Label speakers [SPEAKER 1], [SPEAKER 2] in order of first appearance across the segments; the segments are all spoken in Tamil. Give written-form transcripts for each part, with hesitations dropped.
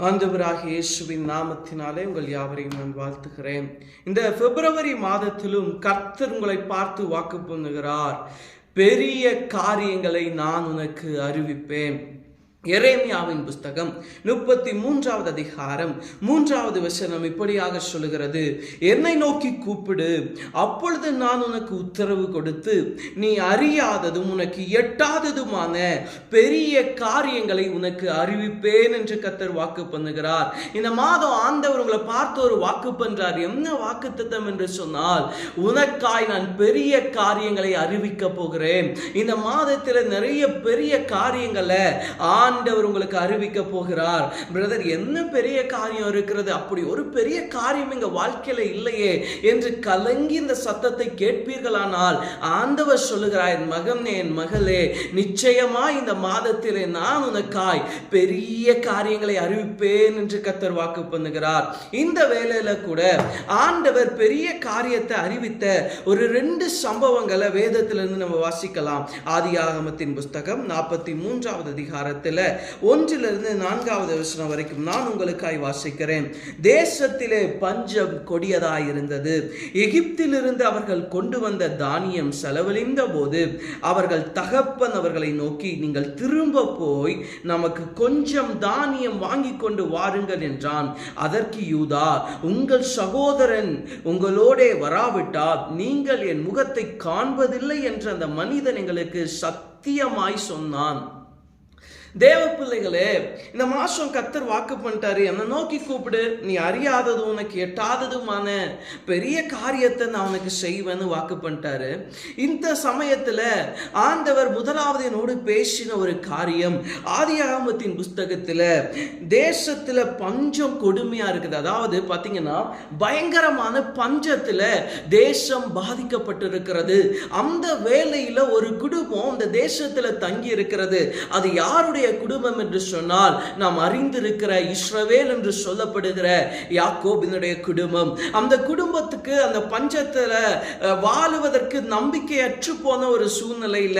[SPEAKER 1] ஆண்டவராகிய இயேசுவின் நாமத்தினாலே உங்கள் யாவரையும் நான் வாழ்த்துகிறேன். இந்த பிப்ரவரி மாதத்திலும் கர்த்தர் உங்களை பார்த்து வாக்கு பண்ணுகிறார். பெரிய காரியங்களை நான் உனக்கு அறிவிப்பேன். எரேமியாவின் புஸ்தகம் 33வது அதிகாரம் 3வது வசனம் இப்படியாக சொல்லுகிறது, என்னை நோக்கி கூப்பிடு, அப்பொழுது நான் உனக்கு உத்தரவு கொடுத்து நீ அறியாததும் உனக்கு எட்டாததுமான பெரிய காரியங்களை உனக்கு அறிவிப்பேன் என்று கர்த்தர் வாக்கு பண்ணுகிறார். இந்த மாதம் ஆண்டவர் உங்களை பார்த்து ஒரு வாக்கு பண்றார். என்ன வாக்கு தத்தம் என்று சொன்னால், உனக்காய் நான் பெரிய காரியங்களை அறிவிக்க போகிறேன். இந்த மாதத்தில் நிறைய பெரிய காரியங்களை ஆண்டவர் உங்களுக்கு அறிவிக்க போகிறார். பிரதர், என்ன பெரிய காரியம் இருக்கிறது? அப்படி ஒரு பெரிய காரியம் எங்க வாழ்க்கையில இல்லையே என்று கலங்கி இந்த சத்தத்தை கேட்பீர்களானால் ஆண்டவர் சொல்லுகிறார், என் மகனே, என் மகளே, நிச்சயமா இந்த மாதத்திலே நான் உனக்காய் பெரிய காரியங்களை அறிவிப்பேன் என்று கர்த்தர் வாக்கு பண்ணுகிறார். இந்த வேளையில கூட ஆண்டவர் பெரிய காரியத்தை அறிவித்த ஒரு 2 சம்பவங்களை வேதத்திலிருந்து நம்ம வாசிக்கலாம். ஆதியாகமத்தின் புஸ்தகம் 43வது அதிகாரத்தில் 1லிருந்து 4வது வசனம் வரைக்கும் நான் உங்களுக்காய் வாசிக்கிறேன். தேசத்திலே பஞ்சம் கொடியதாயிருந்தது. எகிப்திலிருந்து அவர்கள் கொண்டு வந்த தானியம் செலவழிந்த போது அவர்கள் தகப்பன் அவர்களை நோக்கி, நீங்கள் திரும்ப போய் நமக்கு கொஞ்சம் தானியம் வாங்கி கொண்டு வாருங்கள் என்றான். அதற்கு யூதா, உங்கள் சகோதரன் உங்களோட வராவிட்டால் நீங்கள் என் முகத்தை காண்பதில்லை என்று அந்த மனிதன் எங்களுக்கு சத்தியமாய் சொன்னான். தேவ பிள்ளைகளே, இந்த மாசம் கர்த்தர் வாக்கு பண்ணிட்டாரு, என்னை நோக்கி கூப்பிடு, நீ அறியாதது உனக்கு எட்டாததுமான பெரிய காரியத்தை நான் உனக்கு செய்வேன்னு வாக்கு பண்ணிட்டாரு. இந்த சமயத்துல ஆண்டவர் முதலாவது என்னோடு பேசின ஒரு காரியம், ஆதியாகமத்தின் புஸ்தகத்துல தேசத்துல பஞ்சம் கொடுமையா இருக்குது. அதாவது பாத்தீங்கன்னா பயங்கரமான பஞ்சத்துல தேசம் பாதிக்கப்பட்டிருக்கிறது. அந்த வேளையில ஒரு குடும்பம் அந்த தேசத்துல தங்கி இருக்கிறது. அது யாருடைய குடும்பம் என்று சொன்னால், நாம் அறிந்திருக்கிற இஸ்ரவேல் என்று சொல்லப்படுகிற யாக்கோபினுடைய குடும்பம். அந்த குடும்பத்துக்கு அந்த பஞ்சத்துல வாழுவதற்கு நம்பிக்கையற்று போன ஒரு சூழ்நிலையில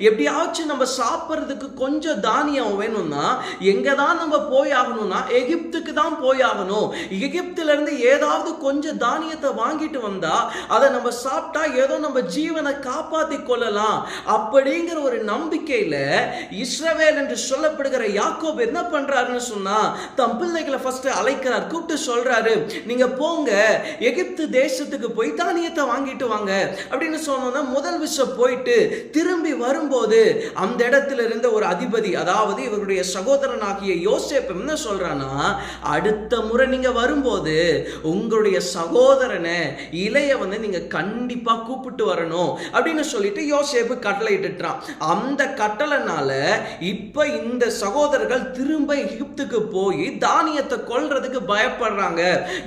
[SPEAKER 1] எப்படியாச்சும் நம்ம சாப்பிட்றதுக்கு கொஞ்சம் தானியம் வேணும்னா எங்க தான் நம்ம போய் ஆகணும்னா எகிப்துக்கு தான் போய் ஆகணும். எகிப்துல இருந்து ஏதாவது கொஞ்சம் தானியத்தை வாங்கிட்டு வந்தா அதை நம்ம சாப்பிட்டா ஏதோ நம்ம ஜீவனை காப்பாத்தி கொள்ளலாம் அப்படிங்கிற ஒரு நம்பிக்கையில இஸ்ரவேல் என்று சொல்லப்படுகிற யாக்கோபு என்ன பண்றாருன்னு சொன்னா, தம் பிள்ளைகளை ஃபர்ஸ்ட் அழைக்கிறார், கூப்பிட்டு சொல்றாரு, நீங்க போங்க எகிப்து தேசத்துக்கு போய் தானியத்தை வாங்கிட்டு வாங்க அப்படின்னு சொன்னோன்னா, முதல் விஷயம் போயிட்டு திரும்பி வரும்போது அந்த இடத்துல இருந்த ஒரு அதிபதி, அதாவது இவருடைய சகோதரனாகிய யோசேப்பு என்ன சொல்றானா, அடுத்த முறை நீங்க வரும்போது உங்களுடைய சகோதரனை இளையவனை நீங்க கண்டிப்பா கூப்பிட்டு வரணும் அப்படின்னு சொல்லிட்டு யோசேப்பு கட்டளை இட்டுட்டான். அந்த கட்டளைனால இப்ப இந்த சகோதரர்கள் திரும்ப எகிப்துக்கு போய் தானியத்தை கொல்றதுக்கு பயப்படுறாங்க.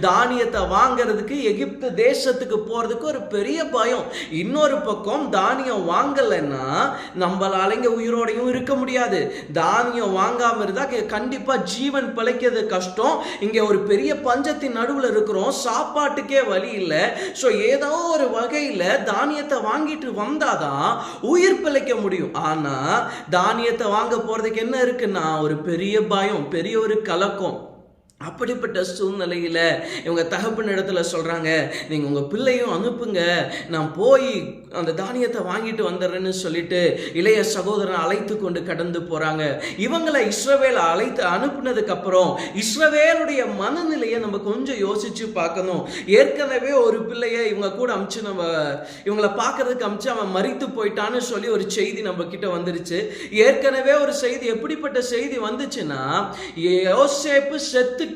[SPEAKER 1] தானியத்தை வாங்கிறதுக்கு எகிப்து தேசத்துக்கு போறதுக்கு ஒரு பெரிய பயம். இன்னொரு பக்கம் தானியம் வாங்கலைன்னா நம்மளால இங்க உயிரோடையும் இருக்க முடியாது. தானியம் வாங்காம இருந்தா கண்டிப்பா ஜீவன் பிழைக்கிறது கஷ்டம். இங்க ஒரு பெரிய பஞ்சத்தின் நடுவுல இருக்கிறோம், சாப்பாட்டுக்கே வழி இல்லை. சோ ஏதோ ஒரு வகையில தானியத்தை வாங்கிட்டு வந்தாதான் உயிர் பிழைக்க முடியும். ஆனா தானியத்தை வாங்க போறதுக்கு என்ன இருக்குன்னா ஒரு பெரிய பயம், பெரிய ஒரு கலக்கம். அப்படிப்பட்ட சூழ்நிலையில இவங்க தகப்பன் இடத்துல சொல்றாங்க, நீங்க உங்க பிள்ளையும் அனுப்புங்க, நான் போய் அந்த தானியத்தை வாங்கிட்டு வந்துடுறேன்னு சொல்லிட்டு இளைய சகோதரனை அழைத்து கொண்டு கடந்து போறாங்க. இவங்களை இஸ்ரவேல் அழைத்து அனுப்புனதுக்கு அப்புறம் இஸ்ரவேலுடைய மனநிலையை நம்ம கொஞ்சம் யோசிச்சு பார்க்கணும். ஏற்கனவே ஒரு பிள்ளைய இவங்க கூட அமிச்சு நம்ம இவங்களை பார்க்கறதுக்கு அமிச்சு அவன் மரித்து போயிட்டான்னு சொல்லி ஒரு செய்தி நம்ம கிட்ட வந்துருச்சு. ஏற்கனவே ஒரு செய்தி, எப்படிப்பட்ட செய்தி வந்துச்சுன்னா, யோசேப்பு செத்து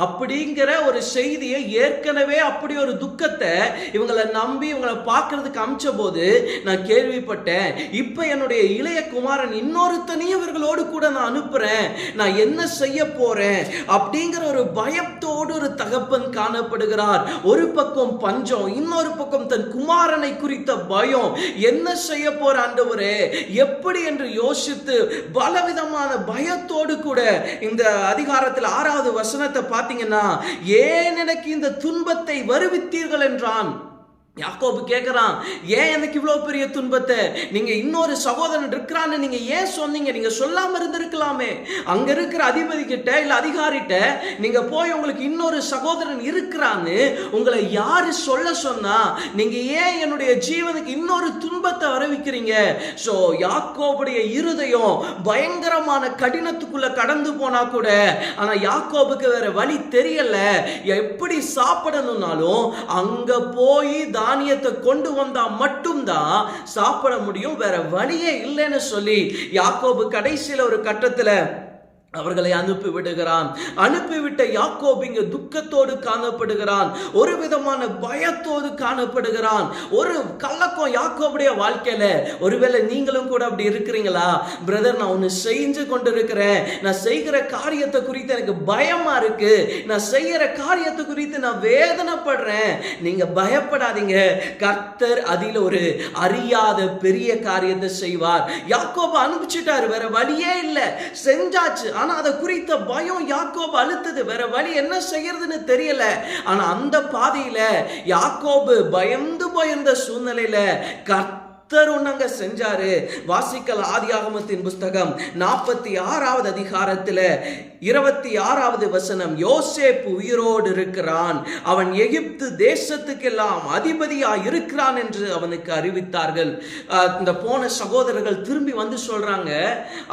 [SPEAKER 1] அப்படிங்கிற ஒரு செய்தியை, ஏற்கனவே அப்படி ஒரு துக்கத்தை இவங்களை நம்பி இவங்களை பார்க்கிறதுக்கு அமிச்ச போது நான் கேள்விப்பட்டேன், இப்ப என்னுடைய இளைய குமாரன் இன்னொருத்தனையும் இவர்களோடு கூட நான் அனுப்புறேன், நான் என்ன செய்ய போறேன் அப்படிங்கிற ஒரு பயத்தோடு ஒரு தகப்பன் காணப்படுகிறார். ஒரு பக்கம் பஞ்சம், இன்னொரு பக்கம் தன் குமாரனை குறித்த பயம். என்ன செய்ய போற ஆண்டவரே, எப்படி என்று யோசித்து பலவிதமான பயத்தோடு கூட இந்த அதிகாரத்தில் 6வது வசனத்தை பார்த்தீங்கன்னா, ஏன் எனக்கு இந்த துன்பத்தை வருவித்தீர்கள் என்றான். யாக்கோபு கேட்கிறான், ஏன் எனக்கு இவ்வளவு பெரிய துன்பத்தை? நீங்க இன்னொரு சகோதரன் இருக்கிறான்னு நீங்க ஏன் சொன்னீங்க? நீங்க சொல்லாம இருந்திருக்கலாமே. அங்க இருக்கிற அதிபதி கிட்ட இல்ல அதிகாரிட்ட நீங்க போய் உங்களுக்கு இன்னொரு சகோதரன் இருக்கிறான்னு உங்களை யாரு சொல்ல சொன்னா? நீங்க ஏன் என்னுடைய ஜீவனுக்கு இன்னொரு துன்பத்தை வரவிக்கிறீங்க? சோ யாக்கோபுடைய இருதயம் பயங்கரமான கடினத்துக்குள்ள கடந்து போனா கூட, ஆனா யாக்கோபுக்கு வேற வழி தெரியல. எப்படி சாப்பிடணும்னாலும் அங்க போய் தானியத்தை கொண்டு வந்தா மட்டும்தான் சாப்பிட முடியும், வேற வழியே இல்லைன்னு சொல்லி யாக்கோபு கடைசியில ஒரு கட்டத்துல அவர்களை அனுப்பி விடுகிறான். அனுப்பிவிட்ட யாக்கோபு இங்கு துக்கத்தோடு காணப்படுகிறான், ஒரு விதமான பயத்தோடு காணப்படுகிறான். ஒரு கலக்கம் யாக்கோபுடைய வாழ்க்கையில. ஒருவேளை நீங்களும் கூட அப்படி இருக்கிறீங்களா? பிரதர், நான் ஒன்னு செஞ்சு கொண்டு இருக்கிறேன், நான் செய்கிற காரியத்தை குறித்து எனக்கு பயமா இருக்கு, நான் செய்கிற காரியத்தை குறித்து நான் வேதனைப்படுறேன். நீங்க பயப்படாதீங்க, கர்த்தர் அதில் ஒரு அறியாத பெரிய காரியத்தை செய்வார். யாக்கோபு அனுப்பிச்சிட்டாரு, வேற வழியே இல்லை, செஞ்சாச்சு. ஆனா அதை குறித்த பயம் யாக்கோபு அழுத்தது, வேற வழி என்ன செய்யறதுன்னு தெரியல. ஆனா அந்த பாதையில யாக்கோபு பயந்த சூழ்நிலையில கர்த்தர் ஒன்னங்க செஞ்சாரு. வாசிக்கல் ஆதியாகமத்தின் புஸ்தகம் 46வது அதிகாரத்துல 26வது வசனம். யோசேப்பு உயிரோடு இருக்கிறான், அவன் எகிப்து தேசத்துக்கெல்லாம் அதிபதியா இருக்கிறான் என்று அவனுக்கு அறிவித்தார்கள். இந்த போன சகோதரர்கள் திரும்பி வந்து சொல்றாங்க,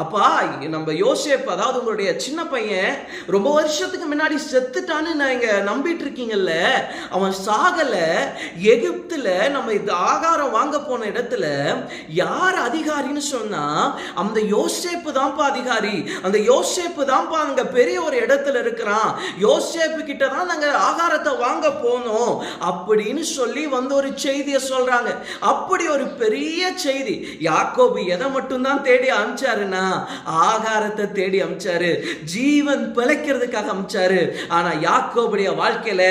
[SPEAKER 1] அப்பா நம்ம யோசேப்பு, அதாவது உங்களுடைய சின்ன பையன் ரொம்ப வருஷத்துக்கு முன்னாடி செத்துட்டான்னு நீங்க நம்பிட்டு இருக்கீங்கல்ல, அவன் சாகல. எகிப்துல நம்ம இந்த ஆகாரம் வாங்க போன இடத்துல யார் அதிகாரின்னு சொன்னா அந்த யோசேப்பு தான்ப்பா அதிகாரி. அந்த யோசேப்பு தான்ப்பா அங்க பெரிய ஒரு இடத்துல இருக்கிறான், யோசேப்பு கிட்ட தான் நாங்க ஆகாரத்தை வாங்க போனோம் அப்படின்னு சொல்லி வந்து ஒரு செய்தியை சொல்றாங்க. அப்படி ஒரு பெரிய செய்தி. யாக்கோபு எதை மட்டும்தான் தேடி அனுப்பிச்சாருன்னா ஆகாரத்தை தேடி அனுப்பிச்சாரு, ஜீவன் பிழைக்கிறதுக்காக அனுப்பிச்சாரு. ஆனா யாக்கோபுடைய வாழ்க்கையில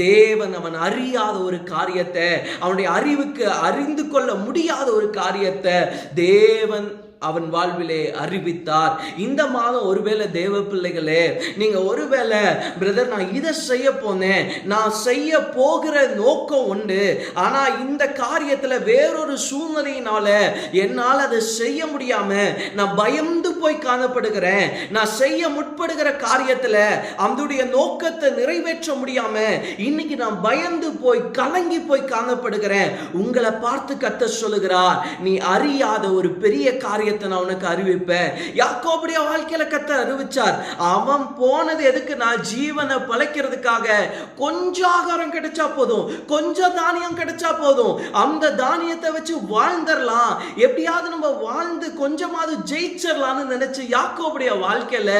[SPEAKER 1] தேவன் அவன் அறியாத ஒரு காரியத்தை, அவனுடைய அறிவுக்கு அறிந்து கொள்ள முடியாத ஒரு காரியத்தை தேவன் அவன் வாழ்விலே அறிவித்தார். இந்த மாதம் ஒருவேளை தேவ பிள்ளைகளே, நீங்க ஒருவேளை பிரதர் நான் இதை செய்ய போனேன், நான் செய்ய போகிற நோக்கம் உண்டு, ஆனா இந்த காரியத்துல வேறொரு சூழ்நிலையினால என்னால் அதை செய்ய முடியாம நான் பயந்து போய் காணப்படுகிறேன், நான் செய்ய முற்படுகிற காரியத்துல அவனுடைய நோக்கத்தை நிறைவேற்ற முடியாம இன்னைக்கு நான் பயந்து போய் கலங்கி போய் காணப்படுகிறேன். உங்களை பார்த்து கர்த்தர் சொல்லுகிறார், நீ அறியாத ஒரு பெரிய காரியத்தை நான் உனக்கு அறிவிப்பேன். யாக்கோபுடைய வாழ்க்கையில கர்த்தர் அறிவிச்சார். அவன் போனது எதுக்கு? நான் ஜீவனை பழைக்கிறதுக்காக. கொஞ்சம் ஆகாரம் கிடைச்சா போதும், கொஞ்சம் தானியம் கிடைச்சா போதும், அந்த தானியத்தை வச்சு வாழ்ந்துடலாம், எப்படியாவது நம்ம வாழ்ந்து கொஞ்சமாவது ஜெயிச்சிடலாம்னு நினைச்ச யாக்கோபுடைய வாழ்க்கையில,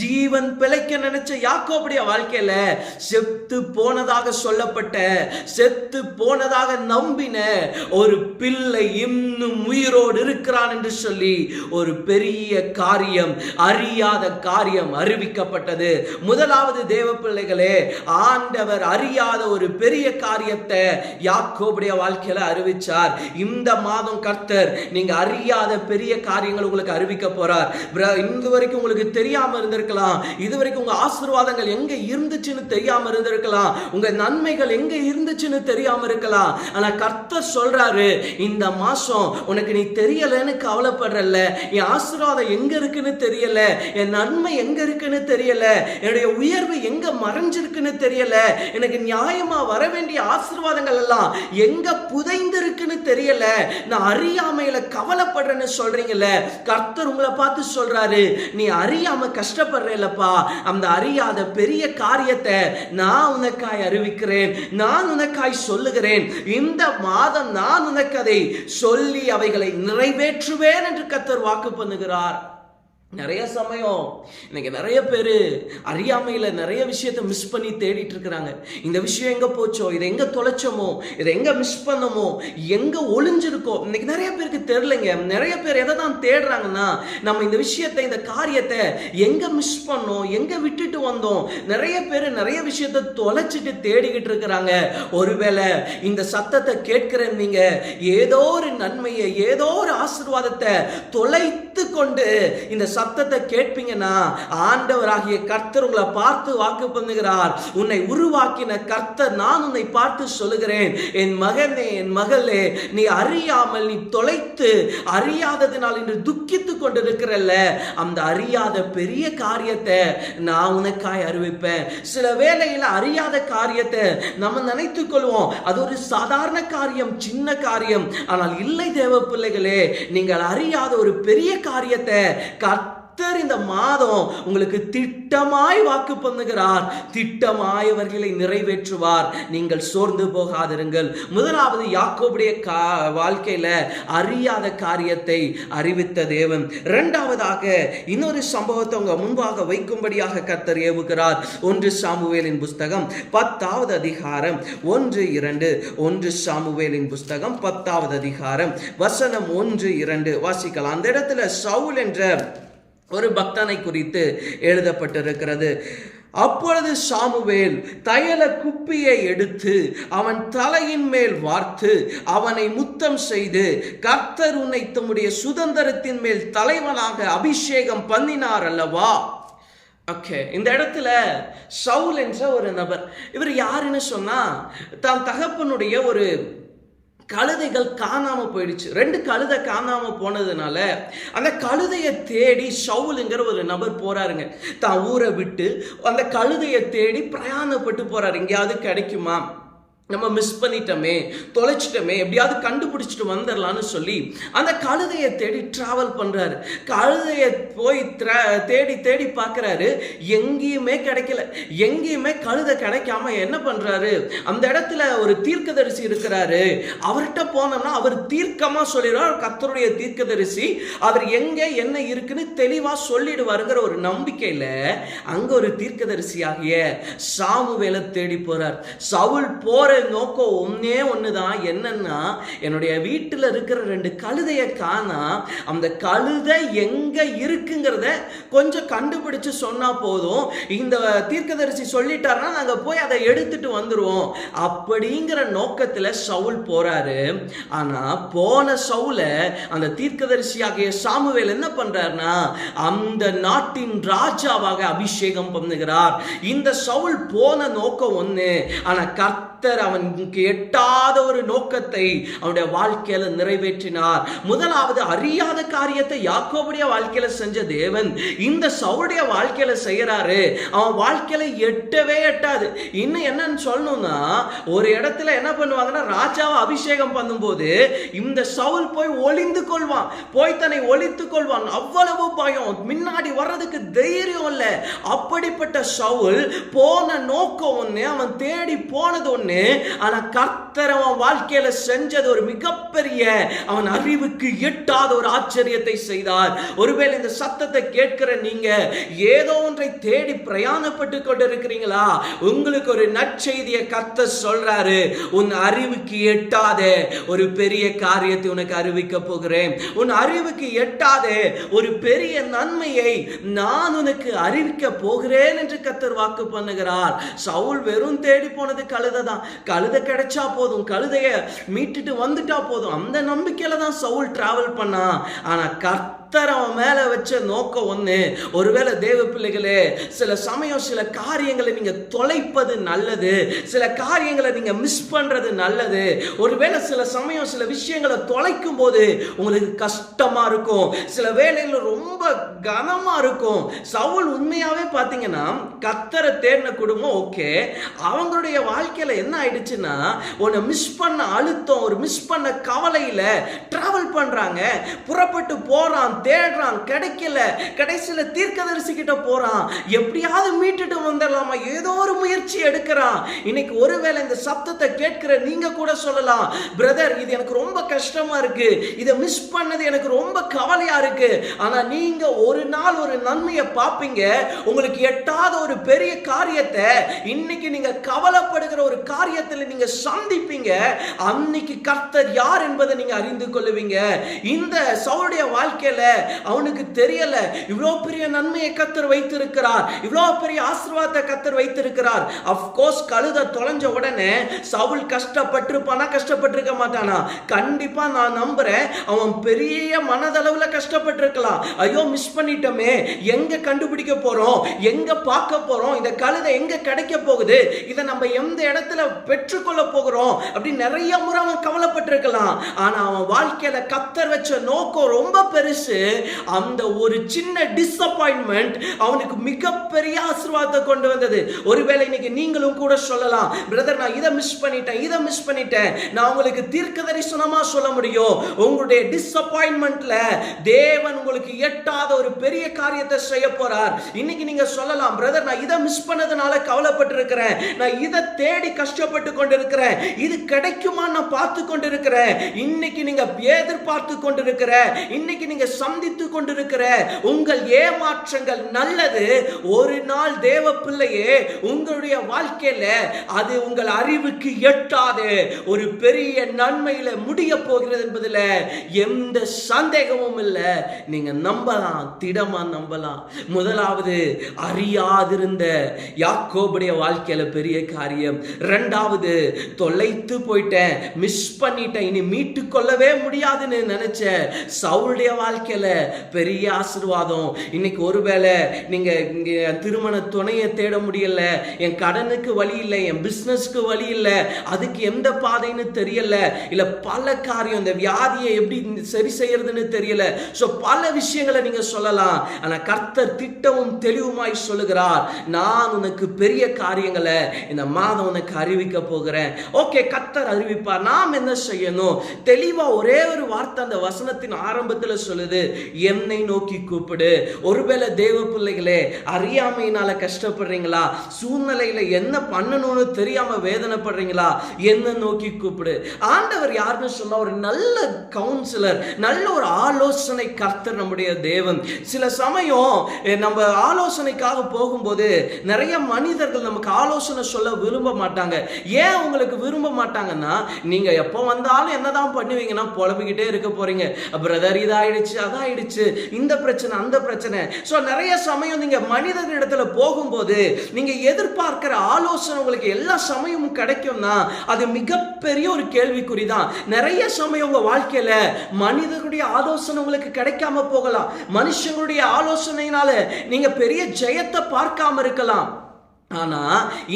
[SPEAKER 1] ஜீவன் பிழைக்க நினைச்ச யாக்கோபுடைய வாழ்க்கையில செத்து போனதாக சொல்லப்பட்ட, செத்து போனதாக நம்பின ஒரு பிள்ளை இன்னும் உயிரோடு இருக்கிறான் என்று சொல்லி ஒரு பெரிய காரியம், அறியாத காரியம் அறிவிக்கப்பட்டது. முதலாவது தேவ பிள்ளைகளே, ஆண்டவர் அறியாத ஒரு பெரிய காரியத்தை யாக்கோபுடைய வாழ்க்கையில அறிவிச்சார். இந்த மாதம் கர்த்தர் நீங்க அறியாத பெரிய காரியங்கள் உங்களுக்கு அறிவிக்க போறார். இதுவரைக்கும் உங்களுக்கு தெரியாம இருந்திருக்கலாம், இதுவரைக்கும் உங்க ஆசீர்வாதங்கள் எங்க இருந்துச்சுன்னு தெரியாம இருந்திருக்கலாம், உங்க நன்மைகள் எங்க இருந்துச்சுன்னு தெரியாம இருக்கலாம். ஆனா கர்த்தர் சொல்றாரு, இந்த மாசம் உனக்கு நீ தெரியலன்னு கவலைப்படுறல்ல, என் ஆசீர்வாதம் எங்க இருக்குன்னு தெரியல, என் நன்மை எங்க இருக்குன்னு தெரியல, என்னுடைய உயர்வு எங்க மறைஞ்சிருக்குன்னு தெரியல, எனக்கு நியாயமா வர வேண்டிய ஆசீர்வாதங்கள் எல்லாம் எங்க புதைந்து இருக்குன்னு தெரியல, நான் அறியாமையில கவலைப்படுறேன்னு சொல்றீங்கல்ல, கர்த்தர் உங்களை பார்த்து சொல்றாரு, நீ அறியாம கஷ்டப்படுறேலப்பா, அந்த அறியாத பெரிய காரியத்தை நான் உனக்காய் அறிவிக்கிறேன், நான் உனக்காய் சொல்லுகிறேன். இந்த மாதம் நான் உனக்கு அதை சொல்லி அவைகளை நிறைவேற்றுவேன் என்று கர்த்தர் வாக்கு பண்ணுகிறார். நிறைய சமயம் இன்னைக்கு நிறைய பேர் அறியாமையில் நிறைய விஷயத்தை மிஸ் பண்ணி தேடிட்டு இருக்கிறாங்க. இந்த விஷயம் எங்கே போச்சோ, இதை எங்கே தொலைச்சோமோ, இதை எங்கே மிஸ் பண்ணமோ, எங்கே ஒளிஞ்சிருக்கோ இன்னைக்கு நிறைய பேருக்கு தெரியலைங்க. நிறைய பேர் எதை தான் தேடுறாங்கன்னா, நம்ம இந்த விஷயத்தை, இந்த காரியத்தை எங்கே மிஸ் பண்ணோம், எங்கே விட்டுட்டு வந்தோம். நிறைய பேர் நிறைய விஷயத்தை தொலைச்சிட்டு தேடிக்கிட்டு இருக்கிறாங்க. ஒருவேளை இந்த சத்தத்தை கேட்கிறேன், நீங்க ஏதோ ஒரு நன்மையை, ஏதோ ஒரு ஆசீர்வாதத்தை தொலைத்து கொண்டு இந்த சத்தத்தை கேட்பீங்கன்னா ஆண்டவராகிய கர்த்தர் உங்களை பார்த்து வாக்கு பண்ணுகிறார். உன்னை உருவாக்கின கர்த்தர் நான் உன்னை பார்த்து சொல்லுகிறேன், என் மகனே என் மகளே, நீ அறியாமல் நீ தொலைத்து அறியாததினால் இன்று துக்கித்துக் கொண்டிருக்கிறல்ல, அந்த அறியாத பெரிய காரியத்தை நான் உனக்காய் அறிவிப்பேன். சில வேளையில அறியாத காரியத்தை நம்ம நினைத்துக் கொள்வோம், அது ஒரு சாதாரண காரியம், சின்ன காரியம். ஆனால் இல்லை தேவ பிள்ளைகளே, நீங்கள் அறியாத ஒரு பெரிய காரியத்தை இந்த மாதம் உங்களுக்கு திட்டமாய் வாக்கு பண்ணுகிறார். திட்டமாய் அவர்களை நிறைவேற்றுவார். நீங்கள் சோர்ந்து போகாதிருங்கள். முதலாவது யாக்கோபுடைய வாழ்க்கையில அறியாத காரியத்தை அறிவித்த தேவன். இரண்டாவதாக இன்னொரு சம்பவத்தை உங்க முன்பாக வைக்கும்படியாக கர்த்தர் ஏவுகிறார். 1 சாமுவேலின் புஸ்தகம் 10வது அதிகாரம் 1 சாமுவேலின் புஸ்தகம் 10வது அதிகாரம் வசனம் 1-2 வாசிக்கலாம். அந்த இடத்துல சவுல் என்ற ஒரு பக்தனை குறித்து எழுதப்பட்டிருக்கிறது. அப்பொழுது சாமுவேல் தைல குப்பியை எடுத்து அவன் தலையின் மேல் வார்த்து அவனை முத்தம் செய்து, கர்த்தர் உன்னை தம்முடைய சுதந்திரத்தின் மேல் தலைவனாக அபிஷேகம் பண்ணினார் அல்லவா. ஓகே, இந்த இடத்துல சவுல் என்ற ஒரு நபர், இவர் யாருன்னு சொன்னா, தான் தகப்பனுடைய ஒரு கழுதைகள் காணாம போயிடுச்சு. 2 கழுதை காணாம போனதுனால அந்த கழுதையை தேடி சவுலுங்கிற ஒரு நபர் போறாருங்க. தான் ஊரை விட்டு அந்த கழுதையை தேடி பிரயாணப்பட்டு போறாரு. எங்கேயாவது கிடைக்குமா, நம்ம மிஸ் பண்ணிட்டோமே, தொலைச்சிட்டோமே, எப்படியாவது கண்டுபிடிச்சிட்டு வந்துடலான்னு சொல்லி அந்த கழுதையை தேடி டிராவல் பண்றாரு. கழுதையை போய் தேடி தேடி பார்க்கறாரு, எங்கேயுமே கிடைக்கல. எங்கேயுமே கழுதை கிடைக்காம என்ன பண்றாரு, அந்த இடத்துல ஒரு தீர்க்கதரிசி இருக்கிறாரு, அவர்கிட்ட போனோம்னா அவர் தீர்க்கமா சொல்லிடுவார். கர்த்தருடைய தீர்க்கதரிசி அவர் எங்க என்ன இருக்குன்னு தெளிவா சொல்லிடுவாருங்கிற ஒரு நம்பிக்கையில அங்க ஒரு தீர்க்கதரிசியாகிய சாமுவேலை தேடி போறார். சவுல் போற நோக்கம் ஒண்ணுதான், என்னன்னா என்னுடைய வீட்டுல இருக்கிற 2 கழுதையை காணா, அந்த கழுதை எங்க இருக்குங்கிறத கொஞ்சம் கண்டுபிடிச்சு சொன்னா போதும், இந்த தீர்க்கதரிசி சொல்லிட்டாருன்னா நாங்க போய் அதை எடுத்துட்டு வந்துருவோம் அப்படிங்கிற நோக்கத்துல சவுல் போறாரு. ஆனா போன சவுல அந்த தீர்க்கதரிசியாகிய சாமுவேல் என்ன பண்றாருன்னா அந்த நாட்டின் ராஜாவாக அபிஷேகம் பண்ணுகிறார். இந்த சவுல் போன நோக்கம் ஒண்ணு, ஆனா கர்த்தர் அவனுக்கு எட்டாத ஒரு நோக்கத்தை அவனுடைய வாழ்க்கையில நிறைவேற்றினார். முதலாவது அறியாத காரியத்தை யாக்கோபுடைய வாழ்க்கையில செஞ்ச தேவன் இந்த சவுளுடைய வாழ்க்கையில செய்யறாரு. அவன் வாழ்க்கையில எட்டவே எட்டாது. இன்னும் என்னன்னு சொல்லணும்னா, ஒரு இடத்துல என்ன பண்ணுவாங்கன்னா, ராஜாவை அபிஷேகம் பண்ணும்போது இந்த சவுல் போய் ஒளிந்து கொள்வான், போய் தன்னை ஒளித்துக் கொள்வான். அவ்வளவு பயம், முன்னாடி வர்றதுக்கு தைரியம் இல்ல. அப்படிப்பட்ட சவுல் போன நோக்கம் ஒண்ணு, அவன் தேடி போனது ஒண்ணு, ஆனா கர்த்தர் அவன் வாழ்க்கையில செஞ்சது ஒரு மிகப்பெரிய, அவன் அறிவுக்கு எட்டாத ஒரு ஆச்சரியத்தை செய்தார். ஒருவேளை இந்த சத்தத்தை கேட்கிற நீங்க ஏதோ ஒன்றை தேடி பிரயாணப்பட்டு கொண்டிருக்கிறீங்களா, உங்களுக்கு ஒரு நற்செய்தியை கர்த்தர் சொல்றாரு. உன் அறிவுக்கு எட்டாத ஒரு பெரிய காரியத்தை உனக்கு அறிவிக்க போகிறேன். உன் அறிவுக்கு எட்டாத ஒரு பெரிய நன்மையை நான் உனக்கு அறிவிக்க போகிறேன் என்று கர்த்தர் வாக்கு பண்ணுகிறார். சவுல் வெறும் தேடி போனது கழுதை தான். கழுதை கிடைச்சா போதும், கழுதைய மீட்டுட்டு வந்துட்டா போதும், அந்த நம்பிக்கையில தான் சவுல் டிராவல் பண்ணா. ஆனா கர்த்தர் அவன் மேல வச்ச நோக்கம் ஒண்ணு. ஒருவேளை தேவ பிள்ளைகளே, சில சமயம் சில காரியங்களை நீங்க தொலைப்பது நல்லது, சில காரியங்களை நீங்க மிஸ் பண்றது நல்லது. ஒருவேளை சில சமயம் சில விஷயங்களை தொலைக்கும் போது உங்களுக்கு கஷ்டமா இருக்கும், சில வேளையில ரொம்ப கனமா இருக்கும். சவுல் உண்மையாவே பாத்தீங்கன்னா கர்த்தரை தேடின குடும்பம் ஓகே, அவங்களுடைய வாழ்க்கையில என்ன ஆயிடுச்சுன்னா, உன்னை மிஸ் பண்ண அழுத்தம், ஒரு மிஸ் பண்ண கவலையில டிராவல் பண்றாங்க, புறப்பட்டு போறான், தேடுறான், கிடைக்கல, கடைசியில தீர்க்கதரிசி கிட்ட போறான், எப்படியாவது மீட்டுட்டு வந்துடலாமா, ஏதோ ஒரு முயற்சி எடுக்கிறான். இன்னைக்கு ஒருவேளை இந்த சத்தத்தை கேட்கிற நீங்க கூட சொல்லலாம், பிரதர் இது எனக்கு ரொம்ப கஷ்டமா இருக்கு, இதை மிஸ் பண்ணது எனக்கு ரொம்ப கவலையா இருக்கு. ஆனா நீங்க ஒரு நாள் ஒரு நன்மையை பார்ப்பீங்க, உங்களுக்கு எட்டாத ஒரு பெரிய காரியத்தை இன்னைக்கு நீங்க கவலைப்படுகிற ஒரு காரியத்தில் நீங்க சந்திப்பீங்க. அன்னைக்கு கர்த்தர் யார் என்பதை நீங்க அறிந்து கொள்ளுவீங்க. இந்த சவுளுடைய வாழ்க்கையில அவனுக்கு தெரியல இவ்வளவு பெரிய நன்மையை கர்த்தர் வைத்திருக்கிறார், இவ்வளவு பெரிய ஆசீர்வாதத்தை கர்த்தர் வைத்திருக்கிறார். அப்கோர்ஸ் கழுதை தொலைஞ்ச உடனே சவுல் கஷ்டப்பட்டிருப்பானா? கஷ்டப்பட்டிருக்க மாட்டானா? கண்டிப்பா நான் நம்புறேன் அவன் பெரிய மனதளவுல கஷ்டப்பட்டிருக்கலாம். ஐயோ மிஸ் பண்ணிட்டோமே, எங்க கண்டுபிடிக்க போறோம், எங்க பார்க்க போறோம், இந்த கழுதை எங்க கிடைக்க போகுது, இதை நம்ம எந்த இடத்துல பெற்றுக்கொள்ள போகிறோம் அப்படி நிறைய முறை அவன் கவலைப்பட்டிருக்கலாம். ஆனா அவன் வாழ்க்கையில கர்த்தர் வச்ச நோக்கம் ரொம்ப பெருசு. அந்த ஒரு சின்ன டிசப்பாயின்மெண்ட் அவனுக்கு மிகப்பெரிய ஆசீர்வாதத்தை கொண்டு வந்தது. ஒருவேளை இன்னைக்கு நீங்களும் கூட சொல்லலாம், பிரதர் நான் இதை மிஸ் பண்ணிட்டேன். நான் உங்களுக்கு தீர்க்க தரிசனமா சொல்ல முடியும், உங்களுடைய டிசப்பாயின்மெண்ட்ல தேவன் உங்களுக்கு எட்டாத ஒரு பெரிய காரியத்தை செய்ய போறார். இன்னைக்கு நீங்க சொல்லலாம், பிரதர் நான் இதை மிஸ் பண்ணதுனால கவலைப்பட்டு இருக்கிறேன், நான் இதை தேடி கஷ்டப்பட்டு கொண்டிருக்கிறேன், இது கிடைக்குமா நான் பார்த்து கொண்டிருக்கிறேன். இன்னைக்கு நீங்க எதிர்பார்த்து கொண்டிருக்கிற, இன்னைக்கு நீங்க சந்தித்து கொண்டிருக்கிற உங்கள் ஏமாற்றங்கள் நல்லது. ஒரு நாள் தேவ பிள்ளையே உங்களுடைய வாழ்க்கையில அது உங்கள் அறிவுக்கு எட்டாது ஒரு பெரிய நன்மையில முடிய போகிறது என்பதில் எந்த சந்தேகமும் இல்லை. நீங்க நம்பலாம், திடமா நம்பலாம். முதலாவது அறியாதிருந்த யாக்கோபுடைய வாழ்க்கையில பெரிய காரியம். இரண்டாவது தொலைத்து போயிட்டேன், மிஸ் பண்ணிட்டேன், இனி மீட்டு கொள்ளவே முடியாதுன்னு நினைச்ச சவுளுடைய வாழ்க்கையில பெரிய ஆசீர்வாதம். இன்னைக்கு ஒருவேளை நீங்க திருமண துணையை தேட முடியல, என் கடனுக்கு வழி இல்லை, என் பிசினஸ்க்கு வழி இல்லை, அதுக்கு எந்த பாதைன்னு தெரியல, இல்ல பல காரியம், இந்த வியாதியை எப்படி சரி செய்யறதுன்னு தெரியல. சோ பல விஷயங்களை நீங்க சொல்லலாம். ஆனா கர்த்தர் திட்டமும் தெளிவுமாய் சொல்லுகிறார், நான் உனக்கு பெரிய காரியங்களை இந்த மாதம் உனக்கு அறிவிக்க போகிறேன். ஓகே, கர்த்தர் அறிவிப்பார். நாம் என்ன செய்யணும்? தெளிவா ஒரே ஒரு வார்த்தை அந்த வசனத்தின் ஆரம்பத்தில் சொல்லுது, என்னை நோக்கி கூப்பிடு. ஒருவேளை தேவ பிள்ளைகளே அறியாமையினால கஷ்டப்படுறீங்களா? சூழ்நிலையில என்ன பண்ணணும்னு தெரியாம வேதனைப்படுறீங்களா? என்ன நோக்கி கூப்பிடு. ஆண்டவர் யாருன்னு சொன்னா ஒரு நல்ல கவுன்சிலர், நல்ல ஒரு ஆலோசனை கர்த்தர் நம்முடைய தேவன். சில சமயம் நம்ம ஆலோசனைக்காக போகும்போது நிறைய மனிதர்கள் நமக்கு ஆலோசனை சொல்ல விரும்ப மாட்டாங்க. ஏன் உங்களுக்கு விரும்ப மாட்டாங்கன்னா, நீங்க எப்போ வந்தாலும் என்னதான் பண்ணுவீங்கன்னா புலம்பிக்கிட்டே இருக்க போறீங்க. பிரதர் இதாயிடுச்சு, அதாயிடுச்சு, இந்த பிரச்சனை, அந்த பிரச்சனை. சோ நிறைய சமயம் நீங்க மனிதர்களிடத்துல போகும்போது நீங்க எதிர்பார்க்கிற ஆலோசனை உங்களுக்கு எல்லா சமயமும் கிடைக்கும்னா அது மிகப்பெரிய ஒரு கேள்விக்குறிதான். நிறைய சமயம் உங்க வாழ்க்கையில மனிதர்களுடைய ஆலோசனை உங்களுக்கு கிடைக்காம போகலாம். மனுஷங்களுடைய ஆலோசனையினால நீங்க பெரிய ஜெயத்தை பார்க்காம இருக்கலாம். ஆனா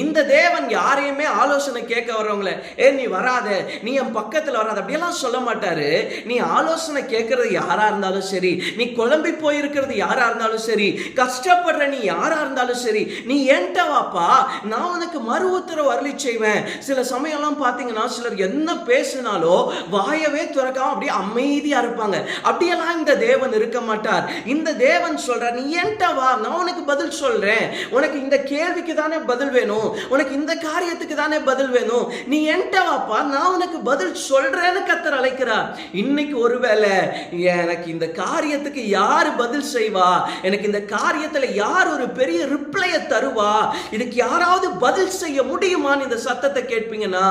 [SPEAKER 1] இந்த தேவன் யாரையுமே ஆலோசனை கேட்க வர்றவங்களே நீ வராத, நீ என் பக்கத்துல வராத அப்படியெல்லாம் சொல்ல மாட்டாரு. நீ ஆலோசனை கேட்கறது யாரா இருந்தாலும் சரி, நீ குழம்பி போயிருக்கிறது யாரா இருந்தாலும் சரி, கஷ்டப்படுற நீ யாரா இருந்தாலும் சரி, நீ என்கிட்ட வாப்பா, நான் உனக்கு மறு உத்தரவு அருளி செய்வேன். சில சமயம்லாம் பாத்தீங்கன்னா சிலர் என்ன பேசினாலோ வாயவே துறக்காம அப்படியே அமைதியா இருப்பாங்க. அப்படியெல்லாம் இந்த தேவன் இருக்க மாட்டார். இந்த தேவன் சொல்ற, நீ என்கிட்ட வா, நான் உனக்கு பதில் சொல்றேன். உனக்கு இந்த கேள்விக்கு தானே பதில் வேணும், உனக்கு இந்த காரியத்துக்கு தானே பதில் வேணும், நீ என்கிட்ட வாப்பா, நான் உனக்கு பதில் சொல்றேன்னு கர்த்தர் அழைக்கிறார். இன்னைக்கு ஒருவேளை எனக்கு இந்த காரியத்துக்கு யார் பதில் செய்வா, எனக்கு இந்த காரியத்துல யார் ஒரு பெரிய ரிப்ளையை தருவா, இதுக்கு யாராவது பதில் செய்ய முடியுமான்னு இந்த சத்தத்தை கேட்பீங்கன்னா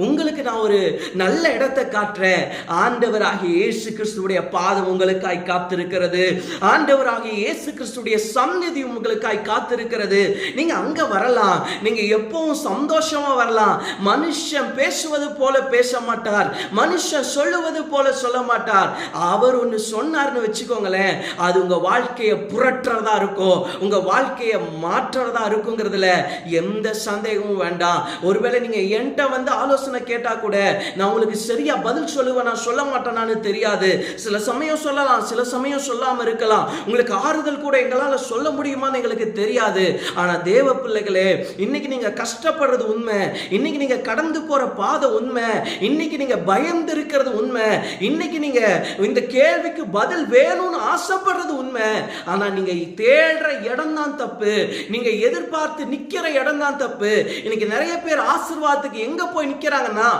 [SPEAKER 1] உங்களுக்கு நான் ஒரு நல்ல இடத்தை காட்டுறேன். ஆண்டவராகிய இயேசு கிறிஸ்துவுடைய பாதம் உங்களுக்காய் காத்திருக்கிறது. ஆண்டவராகிய இயேசு கிறிஸ்துவுடைய சந்நிதி உங்களுக்காய் காத்திருக்கிறது. நீங்க அங்க வரலாம், நீங்க எப்பவும் சந்தோஷமா வரலாம். மனுஷன் பேசுவது போல பேச மாட்டார், மனுஷன் சொல்லுவது போல சொல்ல மாட்டார். அவர் ஒன்னு சொன்னார்னு வச்சுக்கோங்களேன், அது உங்க வாழ்க்கையை புரட்டுறதா இருக்கும், உங்க வாழ்க்கையை மாற்றுறதா இருக்குங்கிறதுல எந்த சந்தேகமும் வேண்டாம். ஒருவேளை நீங்க என்கிட்ட வந்து ஆலோசனை கேட்டா கூட நான் உங்களுக்கு சரியா பதில் சொல்லுவேன், நான் சொல்ல மாட்டேனான்னு தெரியாது. சில சமயம் சொல்லலாம், சில சமயம் சொல்லாம இருக்கலாம். உங்களுக்கு ஆறுதல் கூட எங்களால சொல்ல முடியுமான்னு எங்களுக்கு தெரியாது. ஆனா தேவ பிள்ளைகளே, இன்னைக்கு நீங்க கஷ்டப்படுறது உண்மை, இன்னைக்கு நீங்க கடந்து போற பாதை உண்மை, இன்னைக்கு நீங்க பயந்து இருக்கிறது உண்மை, இன்னைக்கு நீங்க இந்த கேள்விக்கு பதில் வேணும்னு ஆசைப்படுறது உண்மை. ஆனா நீங்க தேடுற இடம் தான் தப்பு, நீங்க எதிர்பார்த்து நிக்கிற இடம் தான் தப்பு. இன்னைக்கு நிறைய பேர் ஆசீர்வாதத்துக்கு எங்க போய் நிக்கிறாங்கன்னா,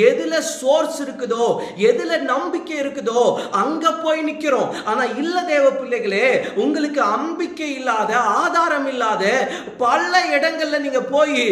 [SPEAKER 1] எதுல சோர்ஸ் இருக்குதோ, எதுல நம்பிக்கை இருக்குதோ அங்க போய் நிக்கிறோம். ஆனா இல்ல தேவ பிள்ளைகளே, உங்களுக்கு நம்பிக்கை இல்லாத, ஆதாரம் இல்லாத பல இடங்கள்ல நீங்க போய்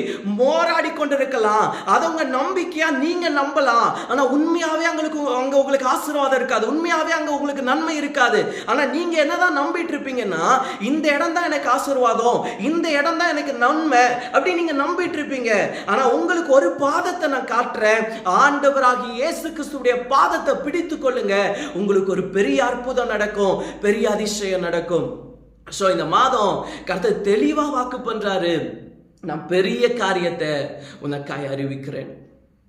[SPEAKER 1] போராடி கொண்டிருக்கலாம். அது உங்க நம்பிக்கையா நீங்க நம்பலாம். ஆனா உண்மையாவே அங்க உங்களுக்கு ஆசீர்வாதம் இருக்காது. உண்மையாவே அங்க உங்களுக்கு நன்மை இருக்காது. ஆனா நீங்க என்னதான் நம்பிட்டு இருப்பீங்கன்னா, இந்த இடம் தான் எனக்கு ஆசீர்வாதம், இந்த இடம் தான் எனக்கு நன்மை அப்படி நீங்க நம்பிட்டு இருப்பீங்க. ஆனா உங்களுக்கு ஒரு பாதத்தை நான் காட்டுறேன். ஆண்டவராகிய இயேசு கிறிஸ்துவுடைய பாதத்தை பிடித்துக் கொள்ளுங்க. உங்களுக்கு ஒரு பெரிய அற்புதம் நடக்கும், பெரிய அதிசயம் நடக்கும். சோ இந்த மாதம் கர்த்தர் தெளிவா வாக்கு பண்றாரு, நான் பெரிய காரியத்தை உனக்காய் அறிவிக்கிறேன்.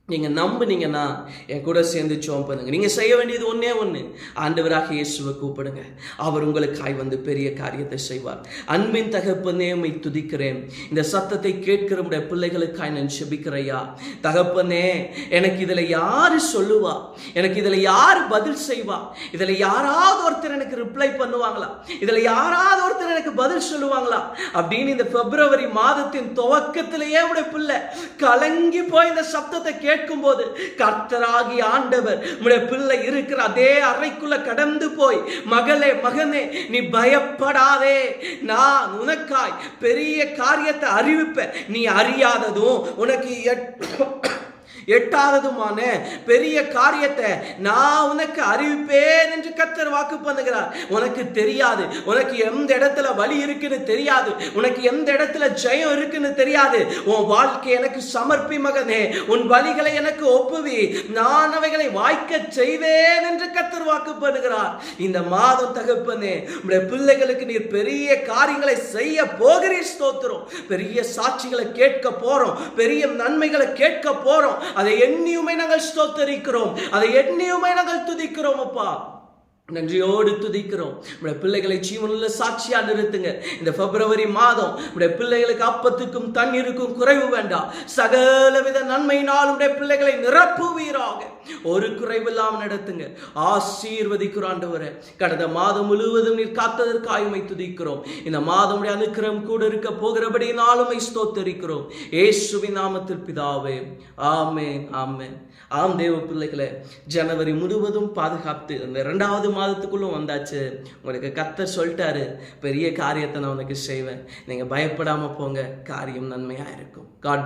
[SPEAKER 1] நீங்க நம்புனீங்கன்னா என் கூட சேர்ந்து ஜெபம் பண்ணுங்க. நீங்க செய்ய வேண்டியது ஒன்னே ஒண்ணு, ஆண்டவராக இயேசுவை கூப்பிடுங்க. அவர் உங்களுக்காய் வந்து பெரிய காரியத்தை செய்வார். அன்பின் தகப்பனே உம்மை துதிக்கிறேன். இந்த சத்தத்தை கேட்கிற உடைய பிள்ளைகளுக்காய் நான் ஜெபிக்கிறையா. தகப்பனே, எனக்கு இதுல யாரு சொல்லுவா, எனக்கு இதுல யாரு பதில் செய்வா, இதுல யாராவது ஒருத்தர் எனக்கு ரிப்ளை பண்ணுவாங்களா, இதுல யாராவது ஒருத்தர் எனக்கு பதில் சொல்லுவாங்களா அப்படின்னு இந்த பிப்ரவரி மாதத்தின் துவக்கத்திலேயே உடைய பிள்ளை கலங்கி போய் இந்த சத்தத்தை கேட்கும் போது, கர்த்தராகிய ஆண்டவர் உம்முடைய பிள்ளை இருக்கிற அதே அறைக்குள்ள கடந்து போய், மகளே மகனே நீ பயப்படாதே, நான் உனக்காய் பெரிய காரியத்தை அறிவிப்பேன். நீ அறியாததும் உனக்கு எட்டாததுமான பெரிய காரியத்தை நான் உனக்கு அறிவிப்பேன் என்று கர்த்தர் வாக்கு பண்ணுகிறார். உனக்கு தெரியாது, உனக்கு எந்த இடத்துல வலி இருக்குன்னு தெரியாது, உனக்கு எந்த இடத்துல ஜெயம் இருக்குன்னு தெரியாது. உன் வாழ்க்கை எனக்கு சமர்ப்பி மகனே, உன் வலிகளை எனக்கு ஒப்புவி, நான் அவைகளை வாய்க்க செய்வேன் என்று கர்த்தர் வாக்கு பண்ணுகிறார். இந்த மாதம் தகப்பனே, உம்முடைய பிள்ளைகளுக்கு நீர் பெரிய காரியங்களை செய்ய போகிறீர். ஸ்தோத்திரம். பெரிய சாட்சிகளை கேட்க போறோம், பெரிய நன்மைகளை கேட்க போறோம். அதை எண்ணியுமே நாங்கள் ஸ்தோத்தரிக்கிறோம், அதை எண்ணியுமே நாங்கள் துதிக்கிறோம். அப்பா நன்றியோடு துதிக்கிறோம். உடைய பிள்ளைகளை ஜீவனுள்ள சாட்சியா நிறுத்துங்க. இந்த பிப்ரவரி மாதம் உடைய பிள்ளைகளுக்கு அப்பத்துக்கும் தண்ணீருக்கும் குறைவு வேண்டாம். சகலவித நன்மையினால் உடைய பிள்ளைகளை நிரப்புவீராக. ஒரு குறைவில்லாமல் நடத்துங்க. ஆசீர்வதிக்கிறோம் ஆண்டவரே. கடந்த மாதம் முழுவதும் நீர் காத்ததற்காக உம்மை துதிக்கிறோம். இந்த மாதம் உடைய அனுக்கிரகம் கூட இருக்க போகிறபடியினால் உம்மை ஸ்தோத்தரிக்கிறோம். இயேசுவின் நாமத்தில் பிதாவே, ஆமென் ஆமென். ஆம் தேவ பிள்ளைகளே, ஜனவரி முழுவதும் பாதுகாத்து அந்த 2வது மாதத்துக்குள்ள வந்தாச்சு. உங்களுக்கு கர்த்தர் சொல்லிட்டாரு, பெரிய காரியத்தை நான் உனக்கு செய்வேன், நீங்க பயப்படாம போங்க, காரியம் நன்மையா இருக்கும். God plus.